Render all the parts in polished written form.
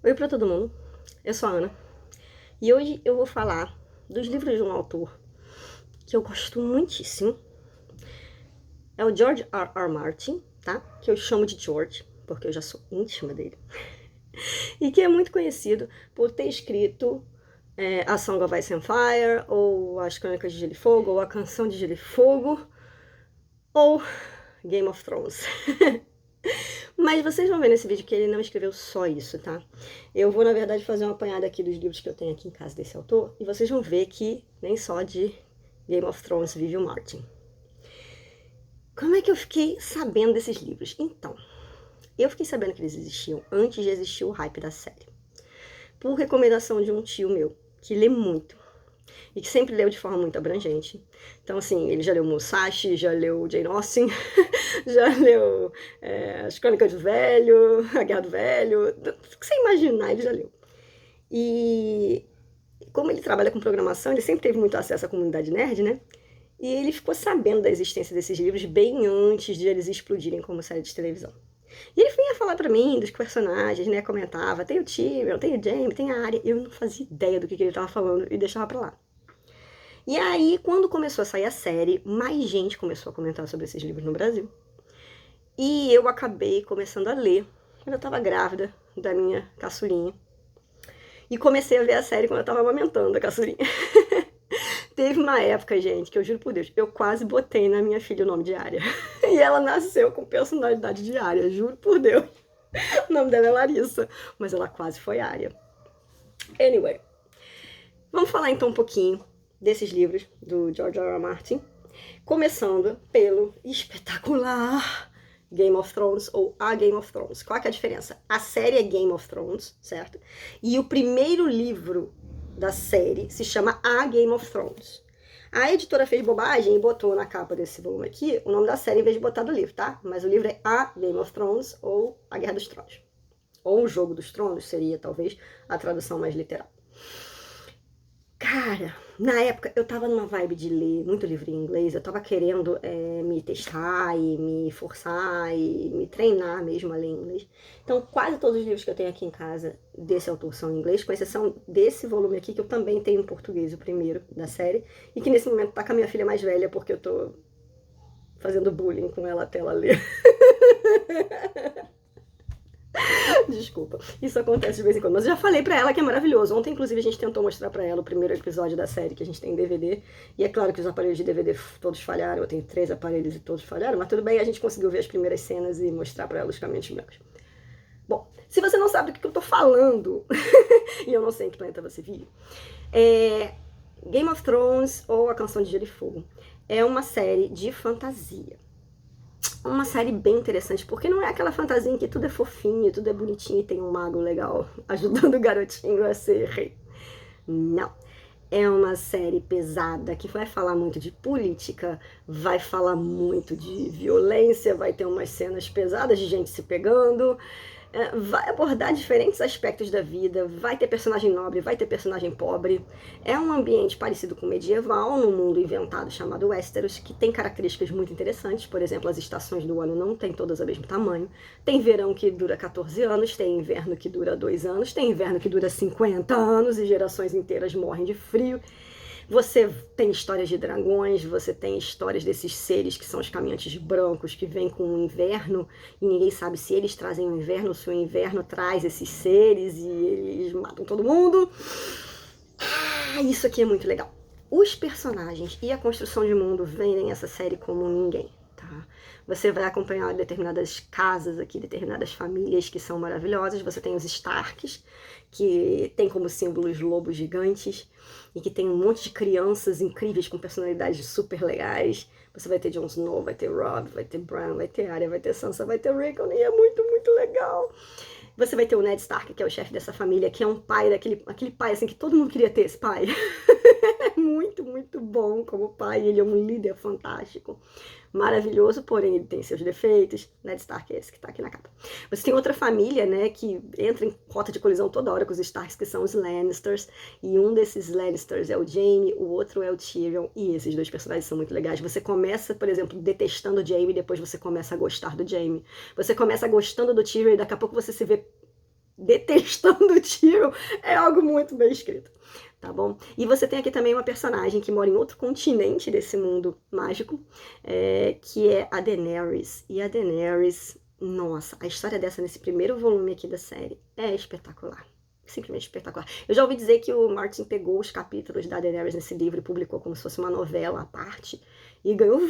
Oi pra todo mundo, eu sou a Ana e hoje eu vou falar dos livros de um autor que eu gosto muitíssimo. É o George R. Martin, tá? Que eu chamo de George, porque eu já sou íntima dele. E que é muito conhecido por ter escrito A Song of Ice and Fire, ou As Crônicas de Gelo e Fogo, ou A Canção de Gelo e Fogo, ou Game of Thrones. Mas vocês vão ver nesse vídeo que ele não escreveu só isso, tá? Eu vou, na verdade, fazer uma apanhada aqui dos livros que eu tenho aqui em casa desse autor, e vocês vão ver que nem só de Game of Thrones vive o Martin. Como é que eu fiquei sabendo desses livros? Então, eu fiquei sabendo que eles existiam antes de existir o hype da série. Por recomendação de um tio meu, que lê muito. E que sempre leu de forma muito abrangente. Então, assim, ele já leu Musashi, já leu Jane Austen, já leu As Crônicas do Velho, A Guerra do Velho, o que você imaginar, ele já leu. E como ele trabalha com programação, ele sempre teve muito acesso à comunidade nerd, né? E ele ficou sabendo da existência desses livros bem antes de eles explodirem como série de televisão. E ele vinha falar pra mim dos personagens, né? Comentava, tem o Tyrion, tem o Jaime, tem a Arya. Eu não fazia ideia do que ele tava falando e deixava pra lá. E aí, quando começou a sair a série, mais gente começou a comentar sobre esses livros no Brasil. E eu acabei começando a ler quando eu tava grávida da minha caçulinha. E comecei a ver a série quando eu tava amamentando a caçulinha. Teve uma época, gente, que eu juro por Deus, eu quase botei na minha filha o nome de Arya. E ela nasceu com personalidade de Arya, juro por Deus. O nome dela é Larissa, mas ela quase foi Arya. Anyway, vamos falar então um pouquinho desses livros do George R. R. Martin, começando pelo espetacular Game of Thrones ou A Game of Thrones. Qual é a diferença? A série é Game of Thrones, certo? E o primeiro livro da série se chama A Game of Thrones. A editora fez bobagem e botou na capa desse volume aqui o nome da série em vez de botar do livro, tá? Mas o livro é A Game of Thrones ou A Guerra dos Tronos. Ou O Jogo dos Tronos seria, talvez, a tradução mais literal. Cara, na época eu tava numa vibe de ler muito livro em inglês, eu tava querendo me testar e me forçar e me treinar mesmo a ler inglês. Então quase todos os livros que eu tenho aqui em casa desse autor são em inglês, com exceção desse volume aqui que eu também tenho em português, o primeiro da série, e que nesse momento tá com a minha filha mais velha porque eu tô fazendo bullying com ela até ela ler. Desculpa, isso acontece de vez em quando. Mas eu já falei pra ela que é maravilhoso. Ontem, inclusive, a gente tentou mostrar pra ela o primeiro episódio da série que a gente tem em DVD. E é claro que os aparelhos de DVD todos falharam. Eu tenho 3 aparelhos e todos falharam. Mas tudo bem, a gente conseguiu ver as primeiras cenas e mostrar pra ela os caminhos brancos. Bom, se você não sabe do que eu tô falando, e eu não sei em que planeta você vive, Game of Thrones ou A Canção de Gelo e Fogo é uma série de fantasia. Uma série bem interessante, porque não é aquela fantasia em que tudo é fofinho, tudo é bonitinho e tem um mago legal ajudando o garotinho a ser rei. Não. É uma série pesada que vai falar muito de política, vai falar muito de violência, vai ter umas cenas pesadas de gente se pegando, vai abordar diferentes aspectos da vida, vai ter personagem nobre, vai ter personagem pobre. É um ambiente parecido com o medieval, num mundo inventado chamado Westeros, que tem características muito interessantes. Por exemplo, as estações do ano não têm todas o mesmo tamanho. Tem verão que dura 14 anos, tem inverno que dura 2 anos, tem inverno que dura 50 anos e gerações inteiras morrem de frio. Você tem histórias de dragões, você tem histórias desses seres que são os caminhantes brancos que vêm com o inverno e ninguém sabe se eles trazem o inverno ou se o inverno traz esses seres e eles matam todo mundo. Isso aqui é muito legal. Os personagens e a construção de mundo vendem essa série como ninguém. Tá? Você vai acompanhar determinadas casas aqui, determinadas famílias que são maravilhosas. Você tem os Starks, que tem como símbolos lobos gigantes e que tem um monte de crianças incríveis com personalidades super legais. Você vai ter Jon Snow, vai ter Robb, vai ter Bran, vai ter Arya, vai ter Sansa, vai ter Rickon, e é muito, muito legal. Você vai ter o Ned Stark, que é o chefe dessa família, que é um pai, aquele pai assim que todo mundo queria ter esse pai. Muito, muito bom como pai, ele é um líder fantástico, maravilhoso, porém ele tem seus defeitos. Ned Stark é esse que tá aqui na capa. Você tem outra família, né, que entra em rota de colisão toda hora com os Starks, que são os Lannisters, e um desses Lannisters é o Jaime, o outro é o Tyrion, e esses dois personagens são muito legais. Você começa, por exemplo, detestando o Jaime, e depois você começa a gostar do Jaime. Você começa gostando do Tyrion, e daqui a pouco você se vê detestando o Tyrion, é algo muito bem escrito, tá bom? E você tem aqui também uma personagem que mora em outro continente desse mundo mágico, que é a Daenerys. E a Daenerys, nossa, a história dessa nesse primeiro volume aqui da série é espetacular. Simplesmente espetacular. Eu já ouvi dizer que o Martin pegou os capítulos da Daenerys nesse livro e publicou como se fosse uma novela à parte. E ganhou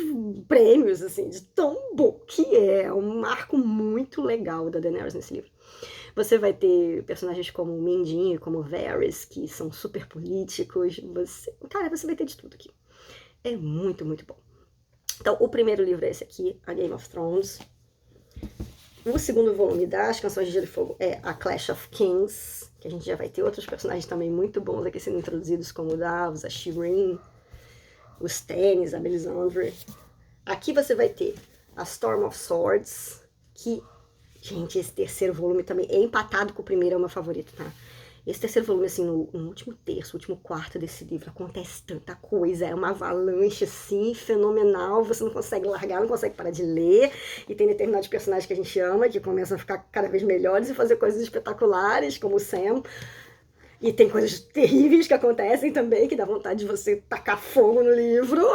prêmios, assim, de tão bom que é. Um marco muito legal da Daenerys nesse livro. Você vai ter personagens como o Mindinho e como o Varys, que são super políticos. Cara, você vai ter de tudo aqui. É muito, muito bom. Então, o primeiro livro é esse aqui, A Game of Thrones. O segundo volume das Canções de Gelo e Fogo é A Clash of Kings, que a gente já vai ter outros personagens também muito bons aqui sendo introduzidos, como o Davos, a Shireen, os Stannis, a Melisandre. Aqui você vai ter a Storm of Swords, que, gente, esse terceiro volume também é empatado com o primeiro, é o meu favorito, tá? Esse terceiro volume, assim, no último terço, último quarto desse livro, acontece tanta coisa, é uma avalanche, assim, fenomenal, você não consegue largar, não consegue parar de ler, e tem determinados personagens que a gente ama, que começam a ficar cada vez melhores e fazer coisas espetaculares, como o Sam, e tem coisas terríveis que acontecem também, que dá vontade de você tacar fogo no livro.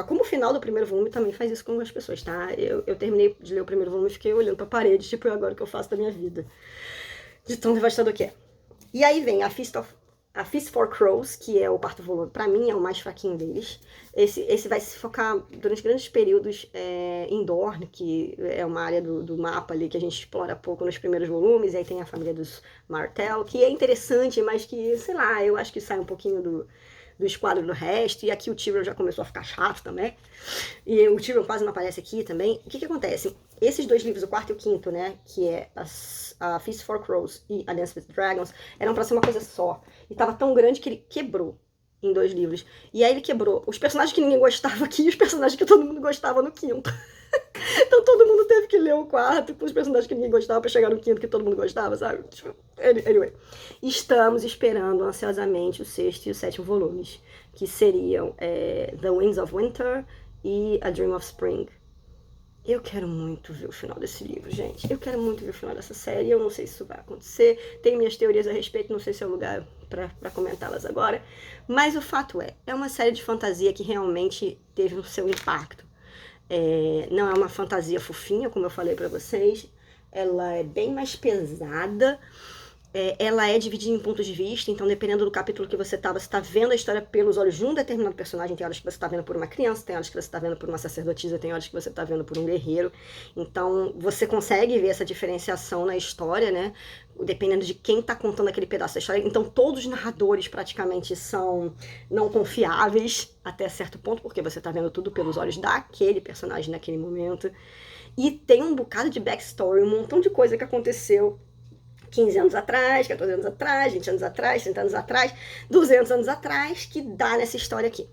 Como o final do primeiro volume também faz isso com as pessoas, tá? Eu terminei de ler o primeiro volume e fiquei olhando pra parede, tipo, e agora o que eu faço da minha vida? De tão devastador que é. E aí vem a Feast for Crows, que é o quarto volume. Pra mim, é o mais fraquinho deles. Esse vai se focar durante grandes períodos em Dorne, que é uma área do mapa ali que a gente explora pouco nos primeiros volumes. E aí tem a família dos Martell, que é interessante, mas que, sei lá, eu acho que sai um pouquinho do esquadro do resto. E aqui o Tyrion já começou a ficar chato também. E o Tyrion quase não aparece aqui também. O que acontece? Esses dois livros, o quarto e o quinto, né, que é a Feast for Crows e A Dance with Dragons, eram pra ser uma coisa só. E tava tão grande que ele quebrou em dois livros. E aí ele quebrou os personagens que ninguém gostava aqui e os personagens que todo mundo gostava no quinto. Então todo mundo teve que ler o quarto com os personagens que ninguém gostava pra chegar no quinto que todo mundo gostava, sabe? Anyway. Estamos esperando ansiosamente o sexto e o sétimo volumes, que seriam The Winds of Winter e A Dream of Spring. Eu quero muito ver o final desse livro, gente. Eu quero muito ver o final dessa série. Eu não sei se isso vai acontecer. Tenho minhas teorias a respeito, não sei se é o lugar pra comentá-las agora. Mas o fato é uma série de fantasia que realmente teve o seu impacto. Não é uma fantasia fofinha, como eu falei pra vocês. Ela é bem mais pesada. Ela é dividida em pontos de vista, então dependendo do capítulo que você tá vendo a história pelos olhos de um determinado personagem. Tem horas que você tá vendo por uma criança, tem horas que você tá vendo por uma sacerdotisa, tem horas que você tá vendo por um guerreiro. Então você consegue ver essa diferenciação na história, né? Dependendo de quem tá contando aquele pedaço da história. Então todos os narradores praticamente são não confiáveis até certo ponto, porque você tá vendo tudo pelos olhos daquele personagem naquele momento. E tem um bocado de backstory, um montão de coisa que aconteceu 15 anos atrás, 14 anos atrás, 20 anos atrás, 30 anos atrás, 200 anos atrás, que dá nessa história aqui.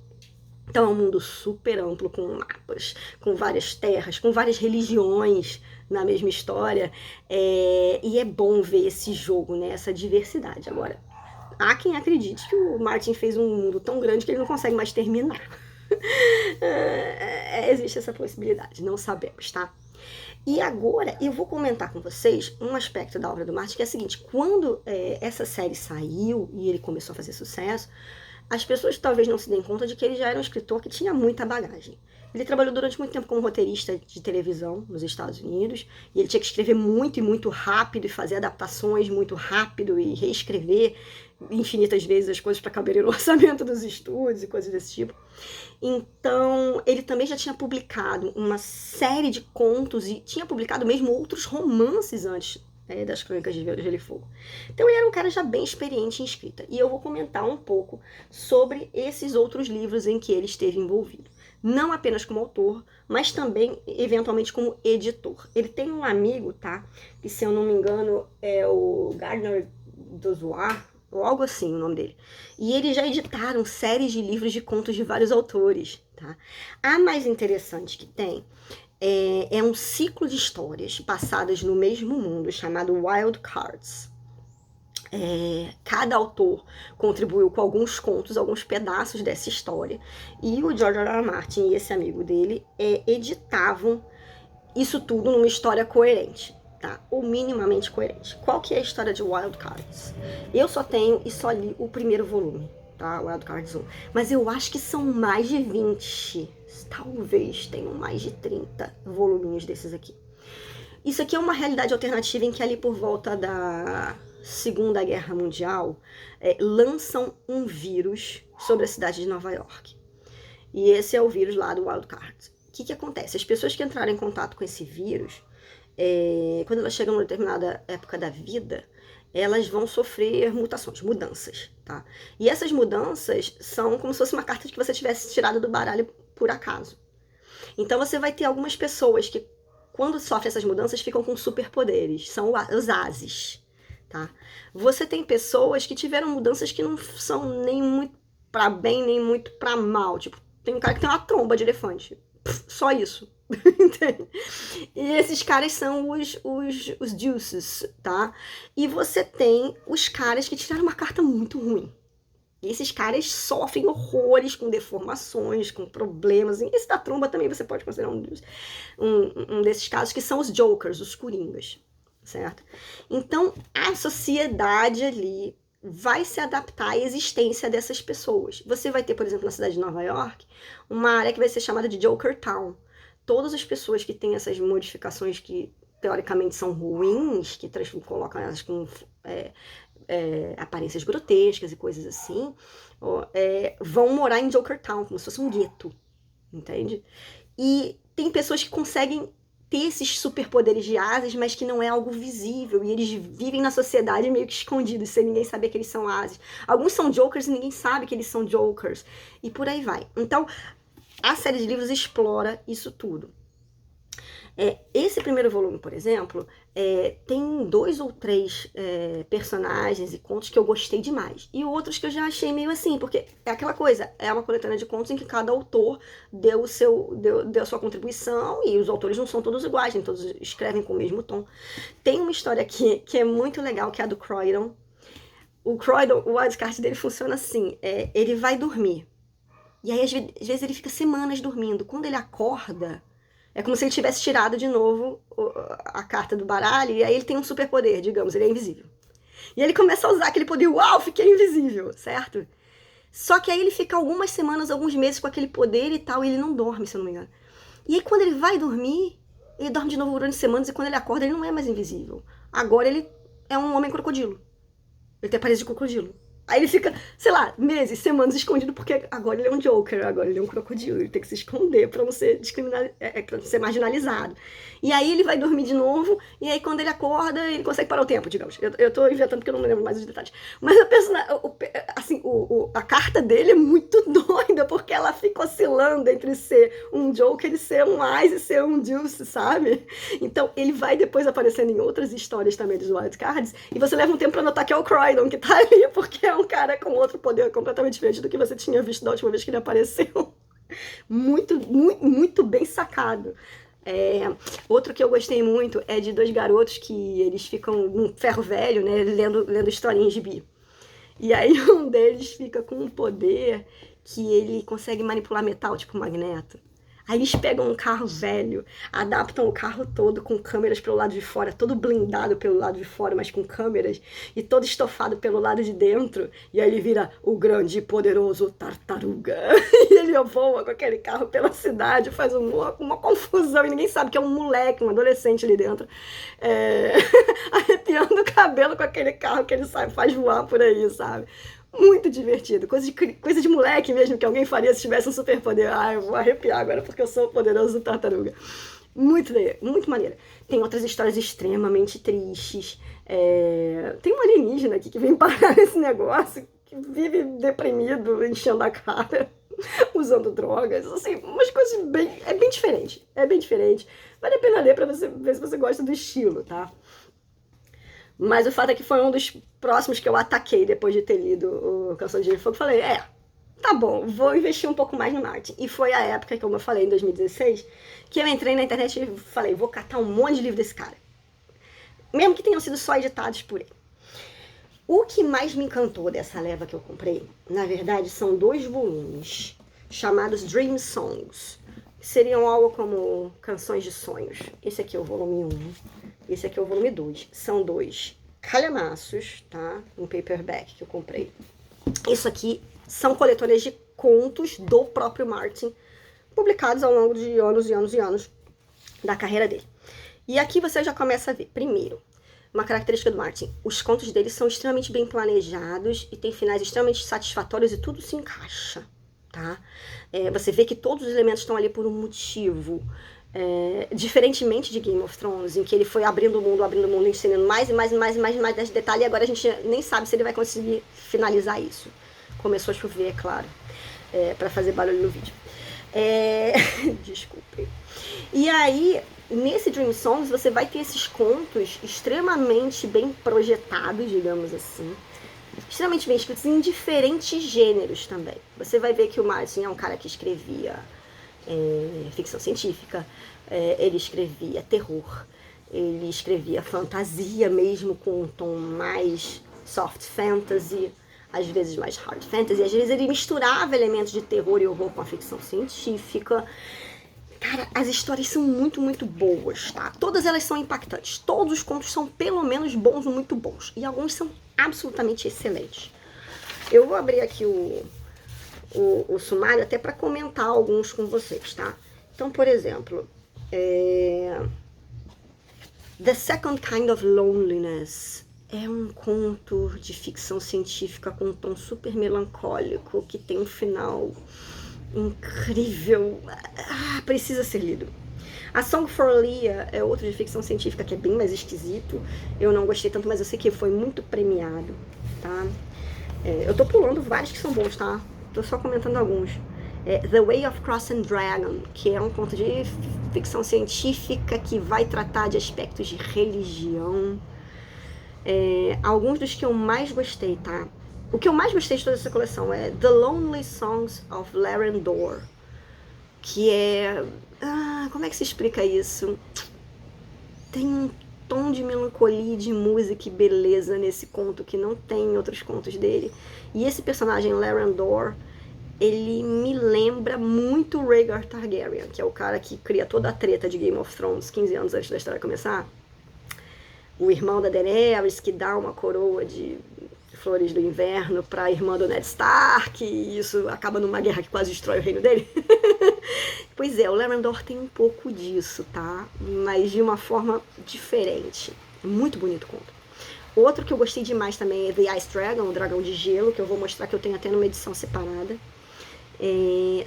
Então é um mundo super amplo, com mapas, com várias terras, com várias religiões na mesma história. E é bom ver esse jogo, né, essa diversidade. Agora, há quem acredite que o Martin fez um mundo tão grande que ele não consegue mais terminar. Existe essa possibilidade, não sabemos, tá? E agora eu vou comentar com vocês um aspecto da obra do Martin, que é o seguinte: quando essa série saiu e ele começou a fazer sucesso, as pessoas talvez não se deem conta de que ele já era um escritor que tinha muita bagagem. Ele trabalhou durante muito tempo como roteirista de televisão nos Estados Unidos, e ele tinha que escrever muito e muito rápido, e fazer adaptações muito rápido, e reescrever infinitas vezes as coisas para caberem no orçamento dos estúdios e coisas desse tipo. Então, ele também já tinha publicado uma série de contos e tinha publicado mesmo outros romances antes das Crônicas de Gelo e Fogo. Então, ele era um cara já bem experiente em escrita. E eu vou comentar um pouco sobre esses outros livros em que ele esteve envolvido. Não apenas como autor, mas também, eventualmente, como editor. Ele tem um amigo, tá? Que, se eu não me engano, é o Gardner Dozois, ou algo assim o nome dele. E eles já editaram séries de livros de contos de vários autores, tá? A mais interessante que tem é um ciclo de histórias passadas no mesmo mundo, chamado Wild Cards. Cada autor contribuiu com alguns contos, alguns pedaços dessa história, e o George R. R. Martin e esse amigo dele editavam isso tudo numa história coerente. tá? Ou minimamente coerente. Qual que é a história de Wild Cards? Eu só tenho e só li o primeiro volume, tá? Wild Cards 1. Mas eu acho que são mais de 20, talvez tenham mais de 30 voluminhos desses aqui. Isso aqui é uma realidade alternativa em que ali por volta da Segunda Guerra Mundial lançam um vírus sobre a cidade de Nova York. E esse é o vírus lá do Wild Cards. O que acontece? As pessoas que entrarem em contato com esse vírus, quando elas chegam em uma determinada época da vida, elas vão sofrer mutações, mudanças, tá? E essas mudanças são como se fosse uma carta que você tivesse tirado do baralho por acaso. Então você vai ter algumas pessoas que, quando sofrem essas mudanças, ficam com superpoderes, são os ases, tá? Você tem pessoas que tiveram mudanças que não são nem muito pra bem, nem muito pra mal, tipo, tem um cara que tem uma tromba de elefante, só isso. Entende? E esses caras são os juices, tá? E você tem os caras que tiraram uma carta muito ruim. E esses caras sofrem horrores com deformações, com problemas. E esse da tromba também você pode considerar um desses casos, que são os jokers, os coringas, certo? Então, a sociedade ali vai se adaptar à existência dessas pessoas. Você vai ter, por exemplo, na cidade de Nova York, uma área que vai ser chamada de Joker Town. Todas as pessoas que têm essas modificações que teoricamente são ruins, que colocam elas com aparências grotescas e coisas assim, vão morar em Joker Town, como se fosse um gueto, entende? E tem pessoas que conseguem ter esses superpoderes de ases, mas que não é algo visível, e eles vivem na sociedade meio que escondidos, sem ninguém saber que eles são ases. Alguns são jokers e ninguém sabe que eles são jokers, e por aí vai. Então, a série de livros explora isso tudo. Esse primeiro volume, por exemplo, tem 2 ou 3 personagens e contos que eu gostei demais. E outros que eu já achei meio assim, porque é aquela coisa, é uma coletânea de contos em que cada autor deu a sua contribuição, e os autores não são todos iguais, nem todos escrevem com o mesmo tom. Tem uma história aqui que é muito legal, que é a do Croydon. O Croydon, o wildcard dele funciona assim, ele vai dormir. E aí, às vezes, ele fica semanas dormindo. Quando ele acorda, é como se ele tivesse tirado de novo a carta do baralho, e aí ele tem um superpoder, digamos, ele é invisível. E ele começa a usar aquele poder, uau, fiquei invisível, certo? Só que aí ele fica algumas semanas, alguns meses com aquele poder e tal, e ele não dorme, se eu não me engano. E aí, quando ele vai dormir, ele dorme de novo durante semanas, e quando ele acorda, ele não é mais invisível. Agora ele é um homem crocodilo. Ele tem aparência de crocodilo. Aí ele fica, sei lá, meses, semanas escondido, porque agora ele é um Joker, agora ele é um crocodilo, ele tem que se esconder pra não ser pra não ser marginalizado. E aí ele vai dormir de novo, e aí quando ele acorda, ele consegue parar o tempo, digamos. Eu tô inventando porque eu não me lembro mais os detalhes. Mas a carta dele é muito doida, porque ela fica oscilando entre ser um Joker e ser um Ice e ser um Juice, sabe? Então ele vai depois aparecendo em outras histórias também dos Wild Cards, e você leva um tempo pra notar que é o Croydon que tá ali, porque é um cara com outro poder completamente diferente do que você tinha visto da última vez que ele apareceu. Muito, muito, muito bem sacado. Outro que eu gostei muito é de 2 garotos que eles ficam num ferro velho, né, lendo historinhas de bi. E aí um deles fica com um poder que ele consegue manipular metal, tipo magneto. Aí eles pegam um carro velho, adaptam o carro todo com câmeras pelo lado de fora, todo blindado pelo lado de fora, mas com câmeras, e todo estofado pelo lado de dentro, e aí ele vira o grande e poderoso Tartaruga. E ele voa com aquele carro pela cidade, faz uma confusão, e ninguém sabe que é um moleque, um adolescente ali dentro, arrepiando o cabelo com aquele carro que ele faz voar por aí, sabe? Muito divertido, coisa de moleque mesmo, que alguém faria se tivesse um superpoder. Eu vou arrepiar agora porque eu sou o poderoso Tartaruga. Muito maneiro. Tem outras histórias extremamente tristes. Tem um alienígena aqui que vem parar nesse negócio, que vive deprimido, enchendo a cara, usando drogas, assim, umas coisas bem diferente. É bem diferente. Vale a pena ler pra você ver se você gosta do estilo, tá? Mas o fato é que foi um dos próximos que eu ataquei depois de ter lido o Canção de Gelo e Fogo. Falei, tá bom, vou investir um pouco mais no Martin. E foi a época, como eu falei, em 2016, que eu entrei na internet e falei, vou catar um monte de livro desse cara. Mesmo que tenham sido só editados por ele. O que mais me encantou dessa leva que eu comprei, na verdade, são 2 volumes chamados Dream Songs. Seriam algo como canções de sonhos. Esse aqui é o volume 1. Esse aqui é o volume 2. São 2 calhamaços, tá? Um paperback que eu comprei. Isso aqui são coletâneas de contos do próprio Martin, publicados ao longo de anos e anos e anos da carreira dele. E aqui você já começa a ver, primeiro, uma característica do Martin. Os contos dele são extremamente bem planejados e tem finais extremamente satisfatórios e tudo se encaixa, tá? Você vê que todos os elementos estão ali por um motivo. Diferentemente de Game of Thrones, em que ele foi abrindo o mundo, ensinando mais e mais detalhes, e agora a gente nem sabe se ele vai conseguir finalizar isso. Começou a chover, é claro, pra fazer barulho no vídeo. Desculpe. E aí, nesse Dream Songs, você vai ter esses contos extremamente bem projetados, digamos assim, extremamente bem escritos em diferentes gêneros também. Você vai ver que o Martin é um cara que escrevia ficção científica, ele escrevia terror, ele escrevia fantasia mesmo com um tom mais soft fantasy, às vezes mais hard fantasy, às vezes ele misturava elementos de terror e horror com a ficção científica. Cara, as histórias são muito, muito boas, tá? Todas elas são impactantes, todos os contos são pelo menos bons ou muito bons, e alguns são absolutamente excelentes. Eu vou abrir aqui o sumário até para comentar alguns com vocês, tá? Então, por exemplo, The Second Kind of Loneliness é um conto de ficção científica com um tom super melancólico, que tem um final incrível, precisa ser lido. A Song for Leah é outro de ficção científica que é bem mais esquisito, eu não gostei tanto, mas eu sei que foi muito premiado, tá? Eu tô pulando vários que são bons, tá? Tô só comentando alguns. The Way of Crossing Dragon, que é um conto de ficção científica que vai tratar de aspectos de religião. Alguns dos que eu mais gostei, tá? O que eu mais gostei de toda essa coleção é The Lonely Songs of Larendor, que é... como é que se explica isso? Tem um tom de melancolia, de música e beleza nesse conto que não tem em outros contos dele. E esse personagem, Larendor, ele me lembra muito Rhaegar Targaryen, que é o cara que cria toda a treta de Game of Thrones 15 anos antes da história começar. O irmão da Daenerys, que dá uma coroa de flores do inverno pra irmã do Ned Stark, e isso acaba numa guerra que quase destrói o reino dele. Pois é, o Larendor tem um pouco disso, tá? Mas de uma forma diferente. É muito bonito o conto. Outro que eu gostei demais também é The Ice Dragon, o dragão de gelo, que eu vou mostrar, que eu tenho até numa edição separada.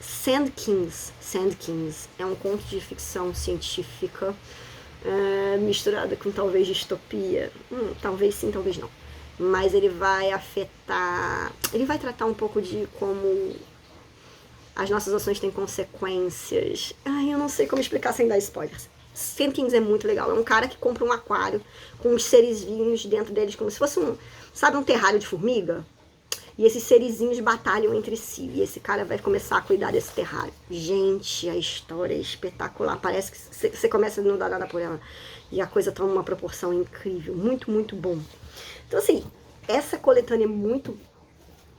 Sand Kings. Sand Kings é um conto de ficção científica misturada com talvez distopia. Talvez sim, talvez não. Mas ele vai afetar... Ele vai tratar um pouco de como as nossas ações têm consequências. Eu não sei como explicar sem dar spoilers. Sand Kings é muito legal. É um cara que compra um aquário com uns serizinhos dentro deles, como se fosse um terrário de formiga? E esses serizinhos batalham entre si. E esse cara vai começar a cuidar desse terrário. Gente, a história é espetacular. Parece que você começa a não dar nada por ela. E a coisa toma uma proporção incrível. Muito, muito bom. Então, assim, essa coletânea é muito...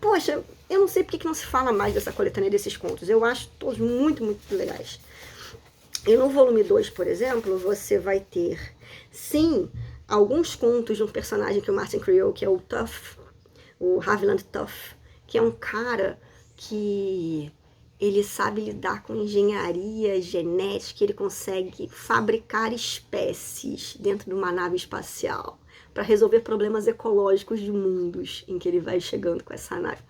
Poxa, eu não sei porque que não se fala mais dessa coletânea desses contos. Eu acho todos muito, muito legais. E no volume 2, por exemplo, você vai ter, sim, alguns contos de um personagem que o Martin criou, que é o Tuff, o Haviland Tuff, que é um cara que ele sabe lidar com engenharia genética, ele consegue fabricar espécies dentro de uma nave espacial para resolver problemas ecológicos de mundos em que ele vai chegando com essa nave.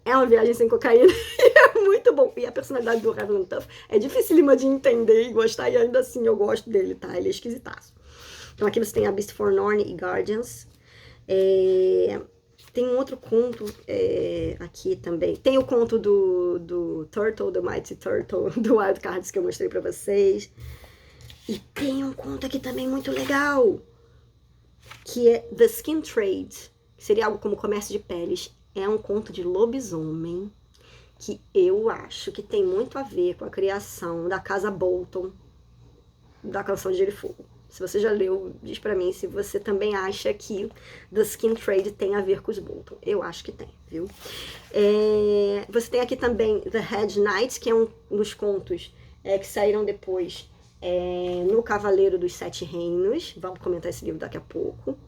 É uma viagem sem cocaína e é muito bom. E a personalidade do Haviland Tuff é dificílima de entender e gostar, e ainda assim eu gosto dele, tá? Ele é esquisitaço. Então aqui você tem a Beast Forlorn e Guardians. Tem um outro conto aqui também. Tem o conto do Turtle, do Mighty Turtle, do Wild Cards, que eu mostrei pra vocês. E tem um conto aqui também muito legal, que é The Skin Trade, que seria algo como comércio de peles. É um conto de lobisomem que eu acho que tem muito a ver com a criação da Casa Bolton, da Canção de Gelo e Fogo. Se você já leu, diz pra mim se você também acha que The Skin Trade tem a ver com os Bolton. Eu acho que tem, viu? Você tem aqui também The Hedge Knight, que é um dos contos que saíram depois no Cavaleiro dos Sete Reinos. Vamos comentar esse livro daqui a pouco.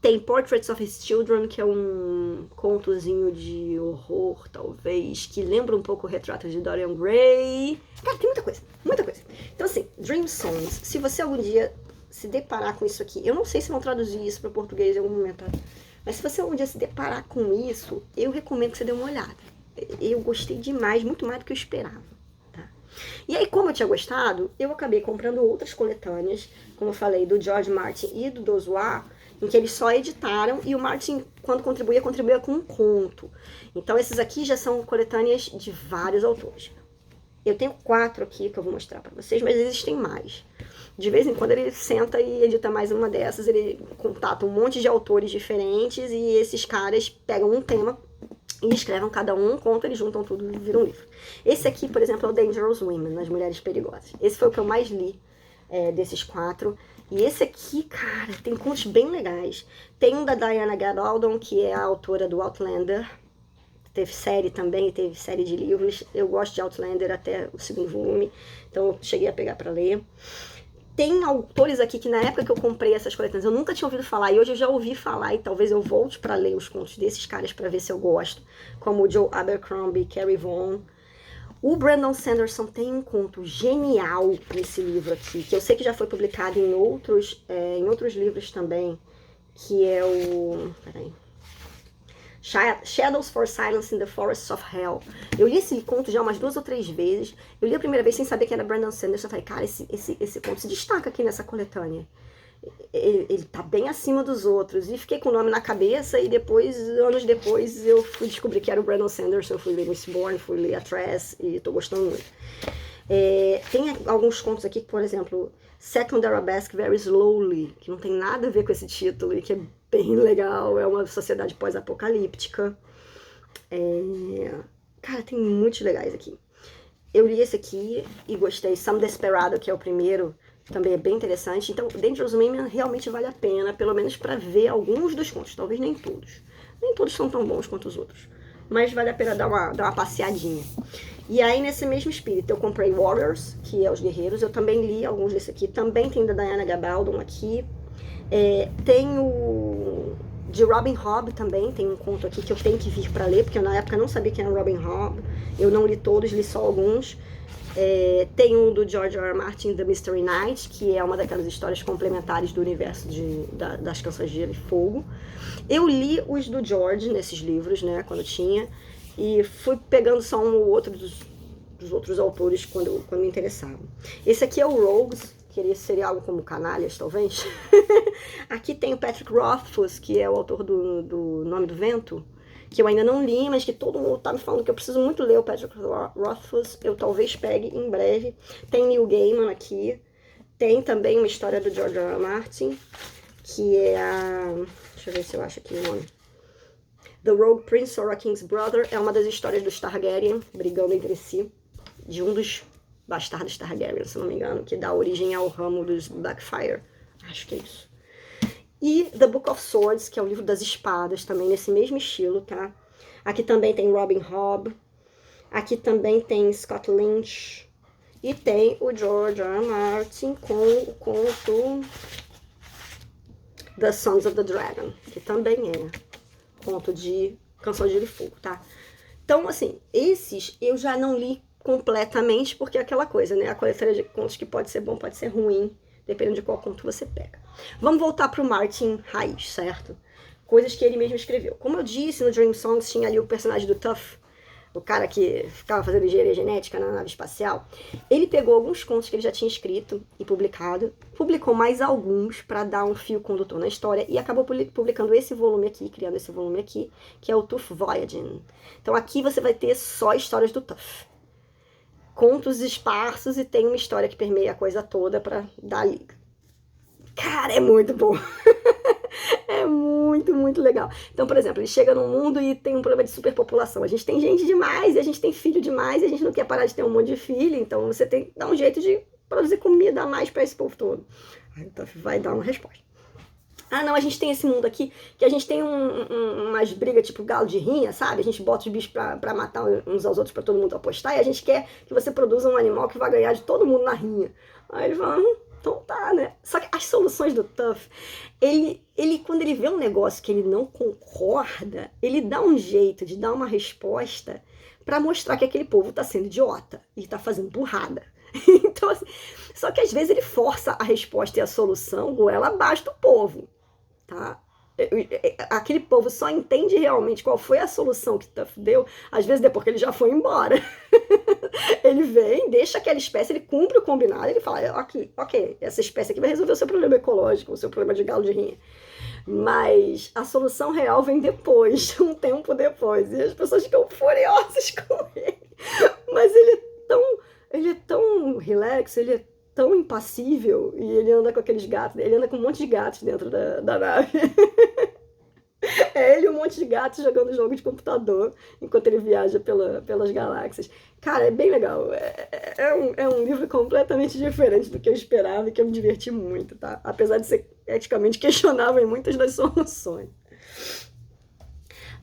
Tem Portraits of His Children, que é um contozinho de horror, talvez, que lembra um pouco o Retrato de Dorian Gray. Cara, tem muita coisa, muita coisa. Então, assim, Dream Songs, se você algum dia se deparar com isso aqui, eu não sei se vão traduzir isso para português em algum momento, mas se você algum dia se deparar com isso, eu recomendo que você dê uma olhada. Eu gostei demais, muito mais do que eu esperava. Tá? E aí, como eu tinha gostado, eu acabei comprando outras coletâneas, como eu falei, do George Martin e do Dozois, em que eles só editaram, e o Martin, quando contribuía com um conto. Então, esses aqui já são coletâneas de vários autores. Eu tenho 4 aqui que eu vou mostrar para vocês, mas existem mais. De vez em quando ele senta e edita mais uma dessas, ele contata um monte de autores diferentes, e esses caras pegam um tema e escrevem cada um conto, eles juntam tudo e viram um livro. Esse aqui, por exemplo, é o Dangerous Women, As Mulheres Perigosas. Esse foi o que eu mais li desses 4. E esse aqui, cara, tem contos bem legais. Tem um da Diana Gabaldon, que é a autora do Outlander. Teve série também, teve série de livros. Eu gosto de Outlander até o 2º volume, então eu cheguei a pegar para ler. Tem autores aqui que na época que eu comprei essas coletâneas eu nunca tinha ouvido falar, e hoje eu já ouvi falar, e talvez eu volte para ler os contos desses caras para ver se eu gosto, como o Joe Abercrombie, Carrie Vaughan. O Brandon Sanderson tem um conto genial nesse livro aqui, que eu sei que já foi publicado em outros livros também, que é o... Peraí. Shadows for Silence in the Forests of Hell. Eu li esse conto já umas 2 ou 3 vezes. Eu li a primeira vez sem saber que era Brandon Sanderson. Eu falei, cara, esse conto se destaca aqui nessa coletânea. Ele tá bem acima dos outros. E fiquei com o nome na cabeça, e depois, anos depois, eu fui descobrir que era o Brandon Sanderson. Eu fui ler Mistborn, fui ler A Tress, e tô gostando muito. Tem alguns contos aqui, por exemplo, Second Arabesque Very Slowly, que não tem nada a ver com esse título, e que é bem legal, é uma sociedade pós-apocalíptica. Cara, tem muitos legais aqui. Eu li esse aqui e gostei. Some Desperado, que é o primeiro, também é bem interessante. Então, Dangerous Women realmente vale a pena, pelo menos para ver alguns dos contos, talvez nem todos. Nem todos são tão bons quanto os outros, mas vale a pena dar uma passeadinha. E aí, nesse mesmo espírito, eu comprei Warriors, que é Os Guerreiros. Eu também li alguns desse aqui. Também tem da Diana Gabaldon aqui. Tem o de Robin Hobb também. Tem um conto aqui que eu tenho que vir para ler, porque eu na época não sabia quem era Robin Hobb. Eu não li todos, li só alguns. Tem um do George R. R. Martin, The Mystery Knight, que é uma daquelas histórias complementares do universo das Canções de Gelo e Fogo. Eu li os do George nesses livros, né, quando tinha, e fui pegando só um ou outro dos outros autores quando me interessavam. Esse aqui é o Rogues, que seria algo como Canalhas, talvez. Aqui tem o Patrick Rothfuss, que é o autor do Nome do Vento, que eu ainda não li, mas que todo mundo tá me falando que eu preciso muito ler o Patrick Rothfuss. Eu talvez pegue em breve. Tem Neil Gaiman aqui. Tem também uma história do George R. R. Martin, que é a... Deixa eu ver se eu acho aqui o nome. The Rogue Prince or a King's Brother. É uma das histórias dos Targaryen, brigando entre si, de um dos bastardos Targaryen, se não me engano, que dá origem ao ramo dos Blackfyre. Acho que é isso. E The Book of Swords, que é o livro das espadas, também nesse mesmo estilo, tá? Aqui também tem Robin Hobb. Aqui também tem Scott Lynch. E tem o George R. R. Martin com o conto The Sons of the Dragon, que também é conto de Canção de Gelo e Fogo, tá? Então, assim, esses eu já não li completamente, porque é aquela coisa, né? A coletânea de contos que pode ser bom, pode ser ruim, dependendo de qual conto você pega. Vamos voltar pro Martin raiz, certo? Coisas que ele mesmo escreveu. Como eu disse, no Dream Songs tinha ali o personagem do Tuff, o cara que ficava fazendo engenharia genética na nave espacial. Ele pegou alguns contos que ele já tinha escrito e publicado, publicou mais alguns para dar um fio condutor na história e acabou publicando esse volume aqui, criando esse volume aqui, que é o Tuff Voyaging. Então aqui você vai ter só histórias do Tuff. Contos esparsos, e tem uma história que permeia a coisa toda para dar liga. Cara, é muito bom. É muito, muito legal. Então, por exemplo, ele chega num mundo e tem um problema de superpopulação. A gente tem gente demais, e a gente tem filho demais, e a gente não quer parar de ter um monte de filho, então você tem que dar um jeito de produzir comida a mais para esse povo todo. Aí o Tuff vai dar uma resposta. Ah, não, a gente tem esse mundo aqui, que a gente tem umas brigas tipo galo de rinha, sabe? A gente bota os bichos pra matar uns aos outros, pra todo mundo apostar, e a gente quer que você produza um animal que vai ganhar de todo mundo na rinha. Aí ele fala, então tá, né? Só que as soluções do Tuff, ele quando ele vê um negócio que ele não concorda, ele dá um jeito de dar uma resposta pra mostrar que aquele povo tá sendo idiota e tá fazendo burrada. Então, assim, só que às vezes ele força a resposta e a solução goela abaixo do povo, tá? Aquele povo só entende realmente qual foi a solução que Tuff deu, às vezes depois que ele já foi embora. Ele vem, deixa aquela espécie, ele cumpre o combinado, ele fala, ok, essa espécie aqui vai resolver o seu problema ecológico, o seu problema de galo de rinha. Mas a solução real vem depois, um tempo depois, e as pessoas ficam furiosas com ele. Mas ele é tão relax, ele é tão impassível, e ele anda com aqueles gatos, ele anda com um monte de gatos dentro da nave. É ele e um monte de gatos jogando jogo de computador enquanto ele viaja pelas galáxias. Cara, é bem legal. É um livro completamente diferente do que eu esperava e que eu me diverti muito, tá? Apesar de ser eticamente questionável em muitas das soluções.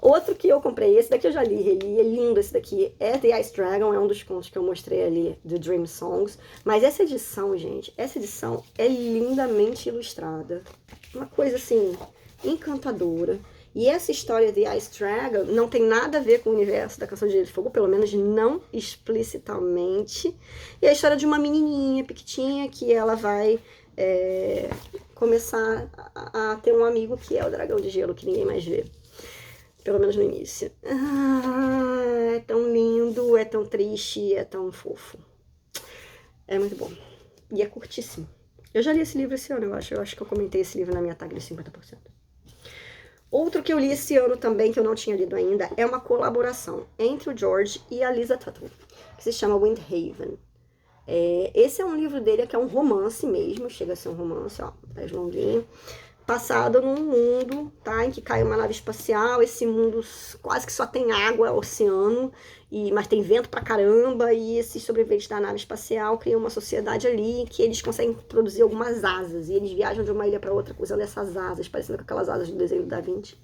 Outro que eu comprei, esse daqui eu já li, reli, é lindo esse daqui, é The Ice Dragon, é um dos contos que eu mostrei ali, do Dream Songs. Mas essa edição, gente, essa edição é lindamente ilustrada. Uma coisa, assim, encantadora. E essa história de Ice Dragon não tem nada a ver com o universo da Canção de Gelo e Fogo, pelo menos não explicitamente. E é a história de uma menininha pequitinha que ela vai começar a ter um amigo que é o dragão de gelo, que ninguém mais vê. Pelo menos no início. Ah, é tão lindo, é tão triste, é tão fofo. É muito bom. E é curtíssimo. Eu já li esse livro esse ano, eu acho. Eu acho que eu comentei esse livro na minha tag de 50%. Outro que eu li esse ano também, que eu não tinha lido ainda, é uma colaboração entre o George e a Lisa Tuttle, que se chama Windhaven. Esse é um livro dele que é um romance mesmo, chega a ser um romance, ó, mais longuinho, passado num mundo, tá, em que cai uma nave espacial, esse mundo quase que só tem água, oceano, mas tem vento pra caramba, e esses sobreviventes da nave espacial criam uma sociedade ali em que eles conseguem produzir algumas asas, e eles viajam de uma ilha para outra usando essas asas, parecendo com aquelas asas do desenho do Da Vinci.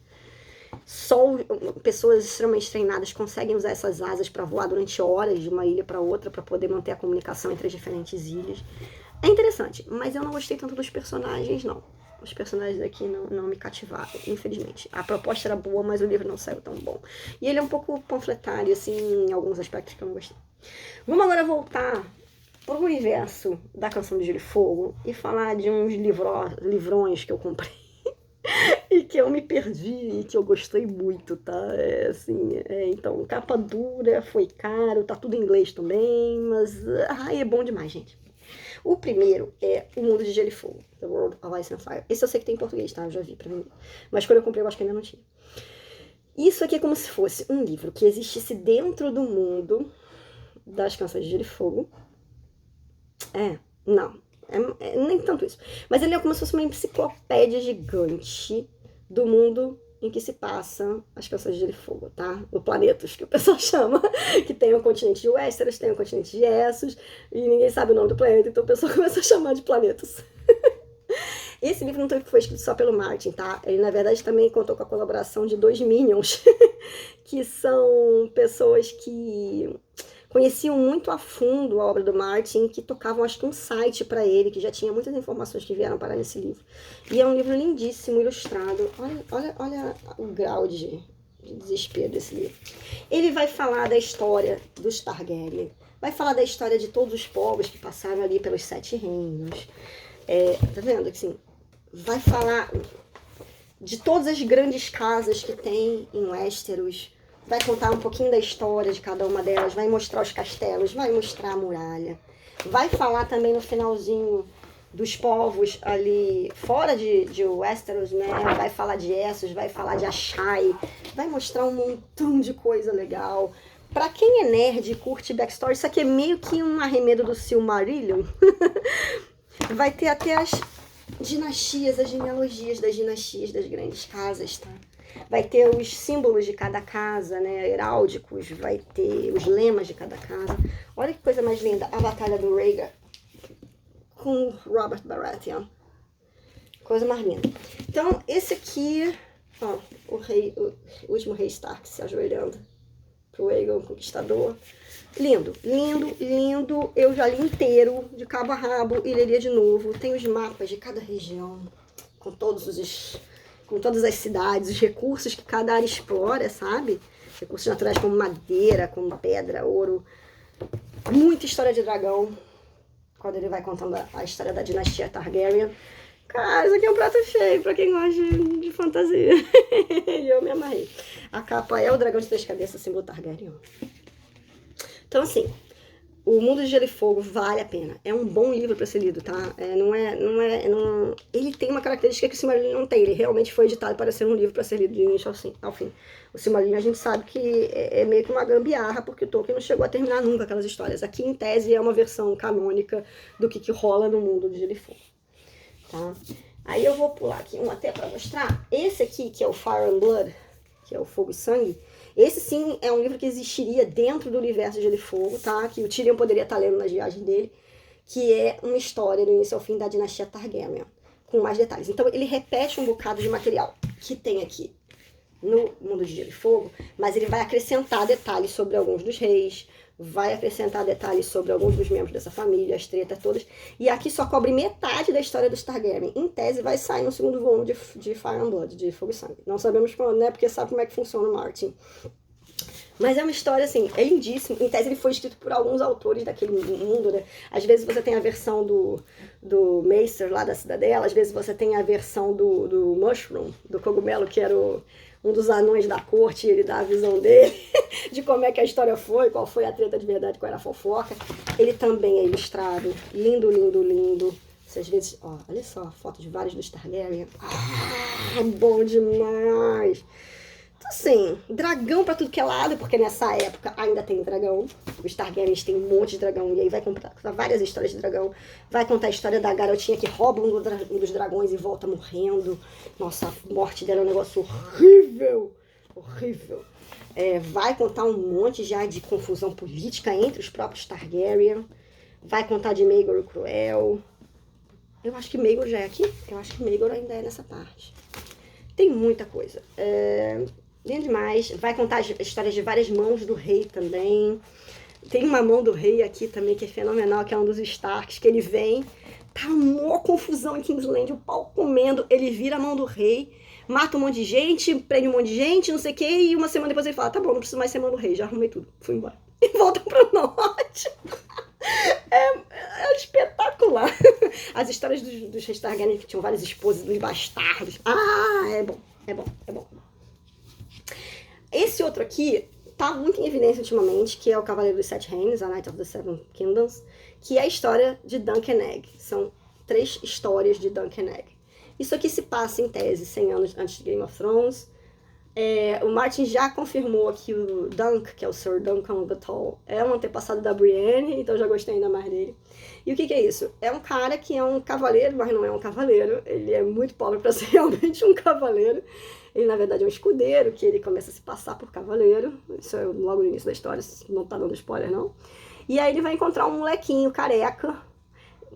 Só pessoas extremamente treinadas conseguem usar essas asas para voar durante horas de uma ilha para outra, para poder manter a comunicação entre as diferentes ilhas. É interessante, mas eu não gostei tanto dos personagens, não. Os personagens aqui não me cativaram, infelizmente. A proposta era boa, mas o livro não saiu tão bom. E ele é um pouco panfletário, assim, em alguns aspectos que eu não gostei. Vamos agora voltar pro universo da Canção de Gelo e Fogo e falar de uns livrões que eu comprei. E que eu me perdi e que eu gostei muito, tá? Então, capa dura, foi caro, tá tudo em inglês também, mas é bom demais, gente. O primeiro é O Mundo de Gelo e Fogo, The World of Ice and Fire. Esse eu sei que tem em português, tá? Eu já vi pra vender. Mas quando eu comprei, eu acho que ainda não tinha. Isso aqui é como se fosse um livro que existisse dentro do mundo das Canções de Gelo e Fogo. Não. Nem tanto isso. Mas ele é como se fosse uma enciclopédia gigante do mundo em que se passam as Canções de Gelo e Fogo, tá? O planetas, que o pessoal chama. Que tem o continente de Westeros, tem o continente de Essos, e ninguém sabe o nome do planeta, então o pessoal começa a chamar de planetas. Esse livro não foi escrito só pelo Martin, tá? Ele, na verdade, também contou com a colaboração de 2 Minions, que são pessoas que conheciam muito a fundo a obra do Martin, que tocavam, acho que, um site para ele, que já tinha muitas informações que vieram parar nesse livro. E é um livro lindíssimo, ilustrado. Olha o grau de desespero desse livro. Ele vai falar da história dos Targaryen, vai falar da história de todos os povos que passaram ali pelos 7 reinos. Tá vendo? Assim, vai falar de todas as grandes casas que tem em Westeros, vai contar um pouquinho da história de cada uma delas, vai mostrar os castelos, vai mostrar a muralha, vai falar também no finalzinho dos povos ali fora de Westeros, né? Vai falar de Essos, vai falar de Ashai, vai mostrar um montão de coisa legal. Pra quem é nerd e curte backstory, isso aqui é meio que um arremedo do Silmarillion. Vai ter até as dinastias, as genealogias das dinastias das grandes casas, tá? Vai ter os símbolos de cada casa, né, heráldicos, vai ter os lemas de cada casa. Olha que coisa mais linda, a Batalha do Rhaegar com Robert Baratheon. Coisa mais linda. Então, esse aqui, ó, o último rei Stark se ajoelhando pro Aegon Conquistador. Lindo, lindo, lindo. Eu já li inteiro, de cabo a rabo, e leria de novo. Tem os mapas de cada região, com todas as cidades, os recursos que cada área explora, sabe? Recursos naturais como madeira, como pedra, ouro. Muita história de dragão, quando ele vai contando a história da dinastia Targaryen. Cara, isso aqui é um prato cheio pra quem gosta de fantasia. E eu me amarrei. A capa é o dragão de 3 cabeças, símbolo Targaryen. Então, assim, o Mundo de Gelo e Fogo vale a pena. É um bom livro pra ser lido, tá? Ele tem uma característica que o Silmarillion não tem. Ele realmente foi editado para ser um livro pra ser lido de início ao fim. O Silmarillion a gente sabe que é meio que uma gambiarra, porque o Tolkien não chegou a terminar nunca aquelas histórias. Aqui, em tese, é uma versão canônica do que rola no Mundo de Gelo e Fogo. Tá? Aí eu vou pular aqui um até pra mostrar. Esse aqui, que é o Fire and Blood, que é o Fogo e Sangue, esse sim é um livro que existiria dentro do universo de Gelo e Fogo, tá? Que o Tyrion poderia estar lendo nas viagens dele, que é uma história do início ao fim da dinastia Targaryen, com mais detalhes. Então ele repete um bocado de material que tem aqui no Mundo de Gelo e Fogo, mas ele vai acrescentar detalhes sobre alguns dos reis, vai acrescentar detalhes sobre alguns dos membros dessa família, as tretas todas, e aqui só cobre metade da história dos Targaryen. Em tese vai sair no segundo volume de Fire and Blood, de Fogo e Sangue. Não sabemos quando, né, porque sabe como é que funciona o Martin. Mas é uma história, assim, é lindíssimo. Em tese ele foi escrito por alguns autores daquele mundo, né? Às vezes você tem a versão do Maester lá da Cidadela, às vezes você tem a versão do Mushroom, do cogumelo, que era um dos anões da corte, e ele dá a visão dele, de como é que a história foi, qual foi a treta de verdade, qual era a fofoca. Ele também é ilustrado, lindo, lindo, lindo. Às vezes, ó, olha só, foto de vários dos Targaryen. Ah, bom demais! Então, assim, dragão pra tudo que é lado, porque nessa época ainda tem dragão. Os Targaryens tem um monte de dragão, e aí vai contar várias histórias de dragão. Vai contar a história da garotinha que rouba um dos dragões e volta morrendo. Nossa, a morte dela é um negócio horrível, horrível. Vai contar um monte já de confusão política entre os próprios Targaryen. Vai contar de Maegor o Cruel. Eu acho que Maegor já é aqui. Eu acho que Maegor ainda é nessa parte. Tem muita coisa. Lindo demais. Vai contar as histórias de várias mãos do rei também. Tem uma mão do rei aqui também que é fenomenal, que é um dos Starks, que ele vem, tá uma confusão em Kingsland, o pau comendo, ele vira a mão do rei, mata um monte de gente, prende um monte de gente, não sei o que, e uma semana depois ele fala, tá bom, não preciso mais ser mão do rei, já arrumei tudo, fui embora. E volta pro norte. É espetacular. As histórias dos reis Targaryen que tinham várias esposas, dos bastardos. Ah, é bom, é bom, é bom. Esse outro aqui tá muito em evidência ultimamente, que é o Cavaleiro dos Sete Reinos, A Knight of the Seven Kingdoms, que é a história de Dunk and Egg. São 3 histórias de Dunk and Egg. Isso aqui se passa, em tese, 100 anos antes de Game of Thrones. O Martin já confirmou que o Dunk, que é o Sir Duncan the Tall, é um antepassado da Brienne, então já gostei ainda mais dele. E o que é isso? É um cara que é um cavaleiro, mas não é um cavaleiro. Ele é muito pobre para ser realmente um cavaleiro. Ele, na verdade, é um escudeiro, que ele começa a se passar por cavaleiro. Isso é logo no início da história, não tá dando spoiler, não. E aí ele vai encontrar um molequinho careca,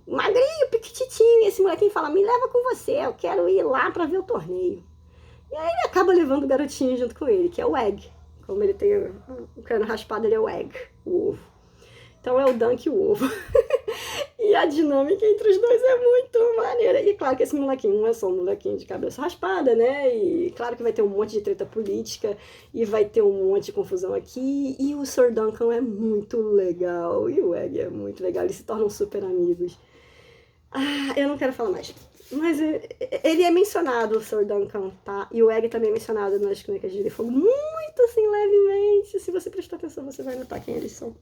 magrinho, piquititinho, e esse molequinho fala, me leva com você, eu quero ir lá pra ver o torneio. E aí ele acaba levando o garotinho junto com ele, que é o Egg. Como ele tem o crânio raspado, ele é o Egg, o ovo. Então é o Dunk e o ovo. E a dinâmica entre os dois é muito maneira. E claro que esse molequinho não é só um molequinho de cabeça raspada, né? E claro que vai ter um monte de treta política e vai ter um monte de confusão aqui. E o Sir Duncan é muito legal. E o Egg é muito legal. Eles se tornam super amigos. Ah, eu não quero falar mais. Mas ele é mencionado, o Sir Duncan, tá? E o Egg também é mencionado nas Crônicas de Gelo e Fogo. Muito assim, levemente. Se você prestar atenção, você vai notar quem eles são.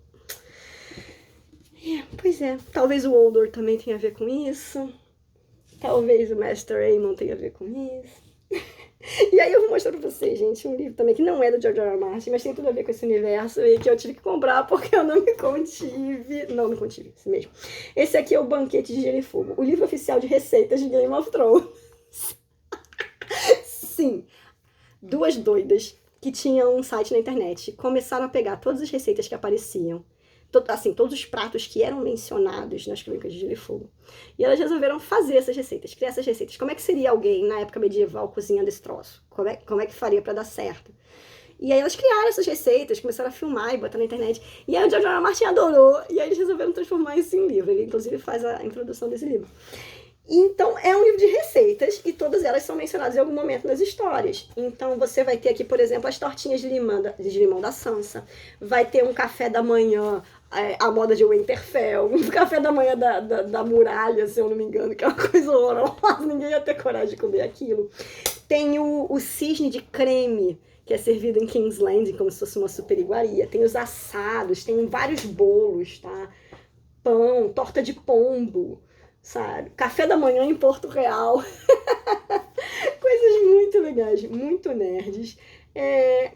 Pois é, talvez o Oldor também tenha a ver com isso. Talvez o Master Aemon tenha a ver com isso. E aí eu vou mostrar pra vocês, gente, um livro também que não é do George R. R. Martin, mas tem tudo a ver com esse universo e que eu tive que comprar porque eu não me contive. Não me contive, esse mesmo. Esse aqui é o Banquete de Gelo e Fogo, o livro oficial de receitas de Game of Thrones. Sim, 2 doidas que tinham um site na internet começaram a pegar todas as receitas que apareciam assim, todos os pratos que eram mencionados nas Crônicas de Gelo e Fogo. E elas resolveram fazer essas receitas, criar essas receitas. Como é que seria alguém na época medieval cozinhando esse troço? Como é que faria para dar certo? E aí elas criaram essas receitas, começaram a filmar e botar na internet. E aí o George R. R. Martin adorou, e aí eles resolveram transformar isso em livro. Ele, inclusive, faz a introdução desse livro. Então, é um livro de receitas e todas elas são mencionadas em algum momento nas histórias. Então, você vai ter aqui, por exemplo, as tortinhas de limão da Sansa. Vai ter um café da manhã à moda de Winterfell. Um café da manhã da muralha, se eu não me engano, que é uma coisa horrorosa. Ninguém ia ter coragem de comer aquilo. Tem o cisne de creme, que é servido em King's Landing como se fosse uma super iguaria. Tem os assados, tem vários bolos, tá? Pão, torta de pombo, sabe? Café da manhã em Porto Real. Coisas muito legais, muito nerds.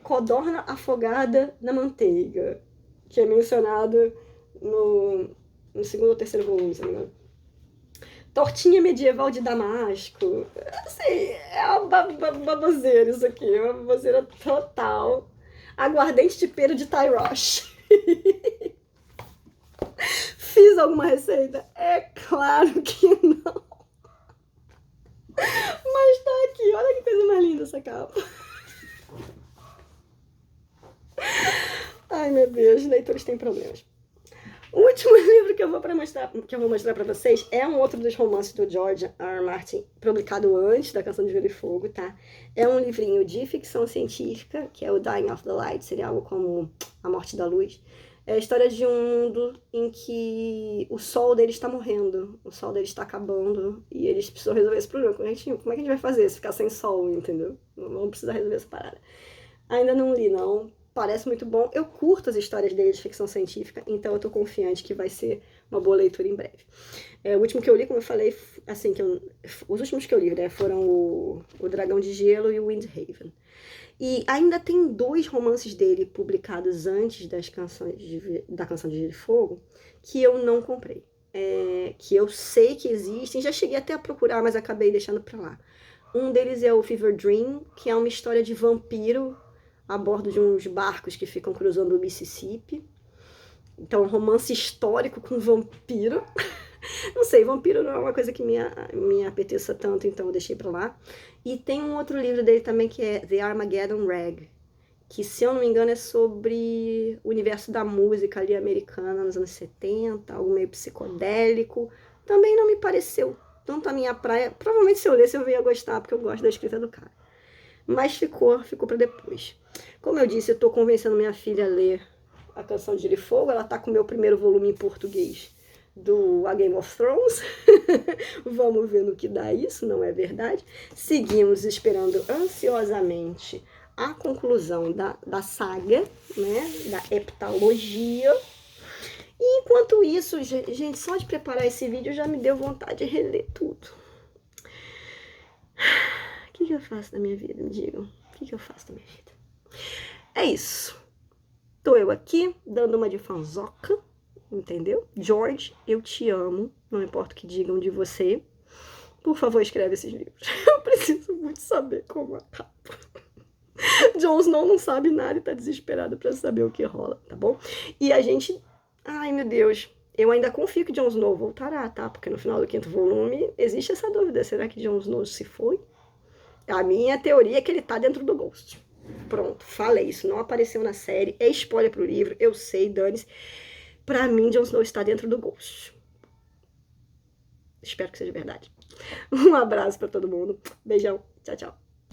Codorna afogada na manteiga, que é mencionado no segundo ou terceiro volume, se não me engano. Tortinha medieval de Damasco. Assim, é uma baboseira isso aqui. É uma baboseira total. Aguardente de pera de Tyrosh. Fiz alguma receita? É claro que não. Mas tá aqui. Olha que coisa mais linda essa capa. Ai, meu Deus. Leitores têm problemas. O último livro que eu vou mostrar para vocês é um outro dos romances do George R. R. Martin, publicado antes da Canção de Gelo e Fogo, tá? É um livrinho de ficção científica, que é o Dying of the Light, seria algo como A Morte da Luz. É a história de um mundo em que o sol dele está morrendo, o sol dele está acabando, e eles precisam resolver esse problema. Como é que a gente vai fazer se ficar sem sol, entendeu? Vamos precisar resolver essa parada. Ainda não li, não. Parece muito bom. Eu curto as histórias dele de ficção científica, então eu tô confiante que vai ser uma boa leitura em breve. O último que eu li, como eu falei, assim, os últimos que eu li, né, foram o Dragão de Gelo e o Windhaven. E ainda tem 2 romances dele publicados antes da Canção de Gelo e Fogo que eu não comprei. Que eu sei que existem, já cheguei até a procurar, mas acabei deixando pra lá. Um deles é o Fever Dream, que é uma história de vampiro a bordo de uns barcos que ficam cruzando o Mississippi. Então, um romance histórico com vampiro. Não sei, vampiro não é uma coisa que me apeteça tanto, então eu deixei pra lá. E tem um outro livro dele também que é The Armageddon Rag, que, se eu não me engano, é sobre o universo da música ali americana nos anos 70, algo meio psicodélico. Também não me pareceu tanto a minha praia. Provavelmente, se eu lesse, eu ia gostar, porque eu gosto da escrita do cara. Mas ficou para depois. Como eu disse, eu tô convencendo minha filha a ler A Canção de Gelo e Fogo. Ela tá com o meu primeiro volume em português do A Game of Thrones. Vamos ver no que dá isso, não é verdade? Seguimos esperando ansiosamente a conclusão da saga, né? Da heptalogia. E enquanto isso, gente, só de preparar esse vídeo já me deu vontade de reler tudo. O que eu faço da minha vida? Me digam. O que eu faço da minha vida? É isso. Tô eu aqui, dando uma de fanzoca, entendeu? George, eu te amo. Não importa o que digam de você. Por favor, escreve esses livros. Eu preciso muito saber como acaba. Jon Snow não sabe nada e tá desesperado pra saber o que rola, tá bom? E a gente... Ai, meu Deus. Eu ainda confio que Jon Snow voltará, tá? Porque no final do 5º volume existe essa dúvida. Será que Jon Snow se foi? A minha teoria é que ele tá dentro do Ghost. Pronto, falei isso. Não apareceu na série. É spoiler pro livro. Eu sei, dane-se. Pra mim, Jon Snow está dentro do Ghost. Espero que seja verdade. Um abraço pra todo mundo. Beijão. Tchau, tchau.